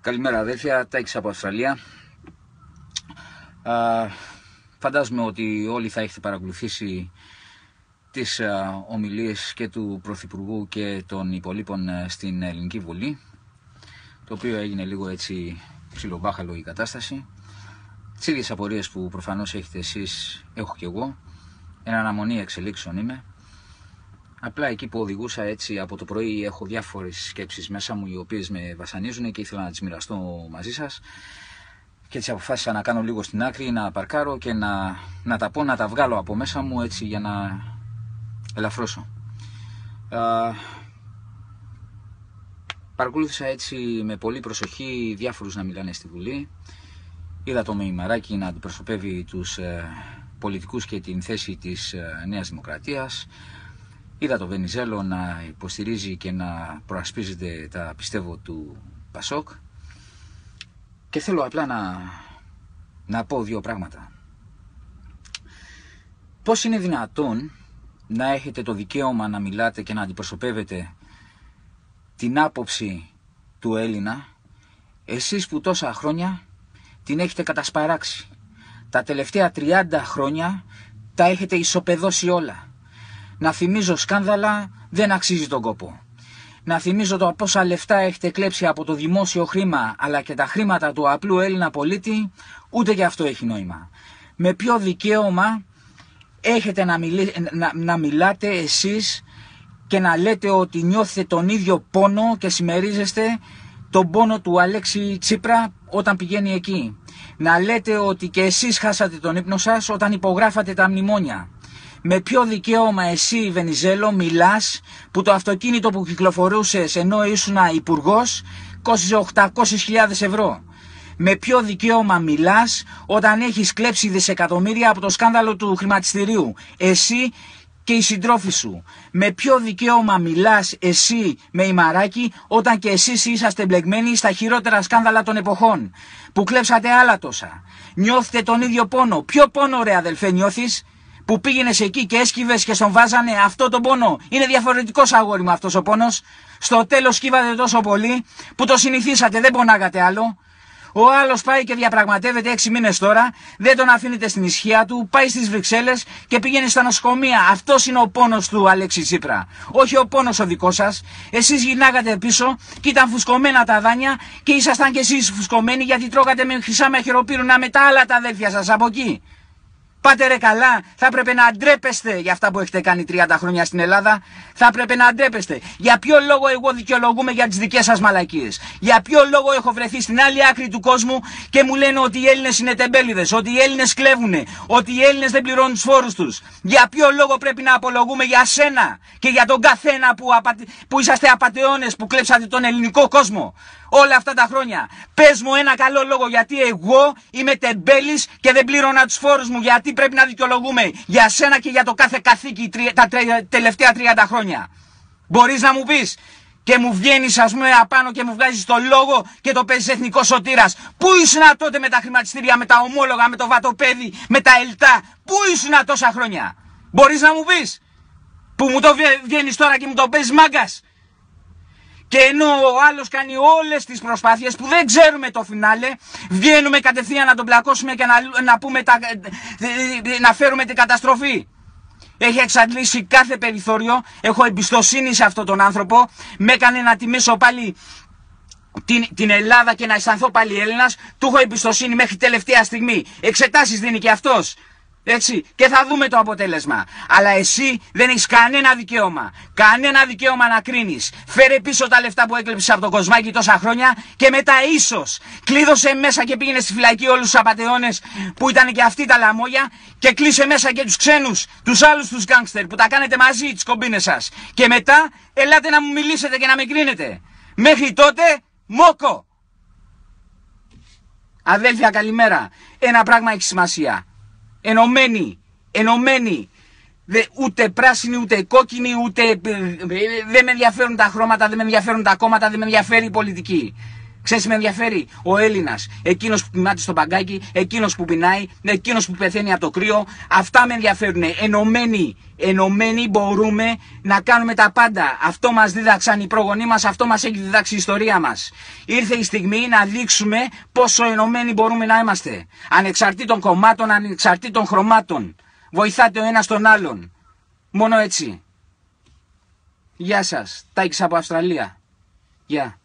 Καλημέρα αδέρφια, Τάκης από Αυστραλία. Φαντάζομαι ότι όλοι θα έχετε παρακολουθήσει τις ομιλίες και του Πρωθυπουργού και των υπολείπων στην Ελληνική Βουλή, το οποίο έγινε λίγο έτσι ψιλομπάχαλο η κατάσταση. Τις ίδιες απορίες που προφανώς έχετε εσείς έχω και εγώ, εν αναμονή εξελίξεων είμαι. Απλά εκεί που οδηγούσα έτσι από το πρωί έχω διάφορες σκέψεις μέσα μου οι οποίες με βασανίζουν και ήθελα να τις μοιραστώ μαζί σας. Και έτσι αποφάσισα να κάνω λίγο στην άκρη, να παρκάρω και να τα πω, να τα βγάλω από μέσα μου έτσι για να ελαφρώσω. Παρακολούθησα έτσι με πολύ προσοχή διάφορους να μιλάνε στη Βουλή. Είδα το Μεϊμαράκι να αντιπροσωπεύει τους πολιτικούς και την θέση της Νέας Δημοκρατίας. Είδα το Βενιζέλο να υποστηρίζει και να προασπίζεται τα πιστεύω του Πασόκ. Και θέλω απλά να πω δύο πράγματα. Πώς είναι δυνατόν να έχετε το δικαίωμα να μιλάτε και να αντιπροσωπεύετε την άποψη του Έλληνα, εσείς που τόσα χρόνια την έχετε κατασπαράξει. Τα τελευταία 30 χρόνια τα έχετε ισοπεδώσει όλα. Να θυμίζω σκάνδαλα δεν αξίζει τον κόπο. Να θυμίζω το πόσα λεφτά έχετε κλέψει από το δημόσιο χρήμα αλλά και τα χρήματα του απλού Έλληνα πολίτη, ούτε και αυτό έχει νόημα. Με ποιο δικαίωμα έχετε να μιλάτε εσείς και να λέτε ότι νιώθετε τον ίδιο πόνο και συμμερίζεστε τον πόνο του Αλέξη Τσίπρα όταν πηγαίνει εκεί. Να λέτε ότι και εσείς χάσατε τον ύπνο σας όταν υπογράφατε τα μνημόνια. Με ποιο δικαίωμα εσύ Βενιζέλο μιλάς που το αυτοκίνητο που κυκλοφορούσες ενώ ήσουν υπουργός κόστιζε 800.000 ευρώ. Με ποιο δικαίωμα μιλάς όταν έχεις κλέψει δισεκατομμύρια από το σκάνδαλο του χρηματιστηρίου, εσύ και οι συντρόφοι σου. Με ποιο δικαίωμα μιλάς εσύ Μεϊμαράκι όταν και εσείς είσαστε εμπλεγμένοι στα χειρότερα σκάνδαλα των εποχών που κλέψατε άλλα τόσα. Νιώθετε τον ίδιο πόνο. Ποιο πόνο ρε αδελφέ νιώθεις? Που πήγαινες εκεί και έσκυβες και στον βάζανε αυτό τον πόνο? Είναι διαφορετικός αγόρι μου αυτός ο πόνος. Στο τέλος σκύβατε τόσο πολύ που το συνηθίσατε, δεν πονάγατε άλλο. Ο άλλος πάει και διαπραγματεύεται 6 μήνες τώρα, δεν τον αφήνετε στην ισχύα του, πάει στις Βρυξέλλες και πηγαίνει στα νοσοκομεία. Αυτός είναι ο πόνος του Αλέξη Τσίπρα. Όχι ο πόνος ο δικός σας. Εσείς γυρνάγατε πίσω και ήταν φουσκωμένα τα δάνεια και ήσασταν κι εσείς φουσκωμένοι γιατί τρώγατε με χρυσά με χειροπύρουνα με τα άλλα τα αδέλφια σας από εκεί. Πάτε ρε καλά, θα έπρεπε να ντρέπεστε για αυτά που έχετε κάνει 30 χρόνια στην Ελλάδα. Θα έπρεπε να ντρέπεστε. Για ποιο λόγο εγώ δικαιολογούμε για τις δικές σας μαλακίες? Για ποιο λόγο έχω βρεθεί στην άλλη άκρη του κόσμου και μου λένε ότι οι Έλληνες είναι τεμπέληδες, ότι οι Έλληνες κλέβουνε, ότι οι Έλληνες δεν πληρώνουν τους φόρους τους? Για ποιο λόγο πρέπει να απολογούμε για σένα και για τον καθένα που είσαστε απατεώνες που κλέψατε τον ελληνικό κόσμο όλα αυτά τα χρόνια? Πες μου ένα καλό λόγο γιατί εγώ είμαι τεμπέλης και δεν πλήρωνα τους φόρους μου, γιατί πρέπει να δικαιολογούμε για σένα και για το κάθε καθήκη τα τελευταία 30 χρόνια. Μπορείς να μου πεις? Και μου βγαίνεις ας πούμε απάνω και μου βγάζεις το λόγο και το παίζεις εθνικό σωτήρας. Πού ήσουν τότε με τα χρηματιστήρια, με τα ομόλογα, με το βατοπέδι, με τα ελτά? Πού ήσουν τόσα χρόνια? Μπορείς να μου πεις? Που μου το βγαίνεις τώρα και μου το παίζεις μάγκας? Και ενώ ο άλλος κάνει όλες τις προσπάθειες που δεν ξέρουμε το φινάλε, βγαίνουμε κατευθείαν να τον πλακώσουμε και να πούμε να φέρουμε την καταστροφή. Έχει εξαντλήσει κάθε περιθώριο, έχω εμπιστοσύνη σε αυτόν τον άνθρωπο, με έκανε να τιμήσω πάλι την Ελλάδα και να αισθανθώ πάλι Έλληνας, του έχω εμπιστοσύνη μέχρι τελευταία στιγμή. Εξετάσεις δίνει και αυτός. Έτσι, και θα δούμε το αποτέλεσμα. Αλλά εσύ δεν έχεις κανένα δικαίωμα να κρίνεις. Φέρε πίσω τα λεφτά που έκλεψες από το Κοσμάκι τόσα χρόνια και μετά ίσως κλείδωσε μέσα και πήγαινε στη φυλακή όλους τους απατεώνες που ήταν και αυτοί τα λαμόγια και κλείσε μέσα και τους ξένους, τους άλλους τους γκάνγκστερ που τα κάνετε μαζί τις κομπίνες σας. Και μετά ελάτε να μου μιλήσετε και να με κρίνετε. Μέχρι τότε μόκο. Αδέλφια καλημέρα. Ένα πράγμα έχει σημασία. Ενωμένοι, ούτε πράσινοι, ούτε κόκκινοι, ούτε δεν με ενδιαφέρουν τα χρώματα, δεν με ενδιαφέρουν τα κόμματα, δεν με ενδιαφέρει η πολιτική. Ξέρεις με ενδιαφέρει ο Έλληνας, εκείνος που κοιμάται στο παγκάκι, εκείνος που πεινάει, εκείνος που πεθαίνει από το κρύο. Αυτά με ενδιαφέρουν. Ενωμένοι μπορούμε να κάνουμε τα πάντα. Αυτό μας δίδαξαν οι προγονείς μας, αυτό μας έχει διδάξει η ιστορία μας. Ήρθε η στιγμή να δείξουμε πόσο ενωμένοι μπορούμε να είμαστε. Ανεξαρτήτων κομμάτων, ανεξαρτήτων χρωμάτων. Βοηθάτε ο ένας τον άλλον. Μόνο έτσι. Γεια σας. Τάκης από Αυστραλία. Γεια.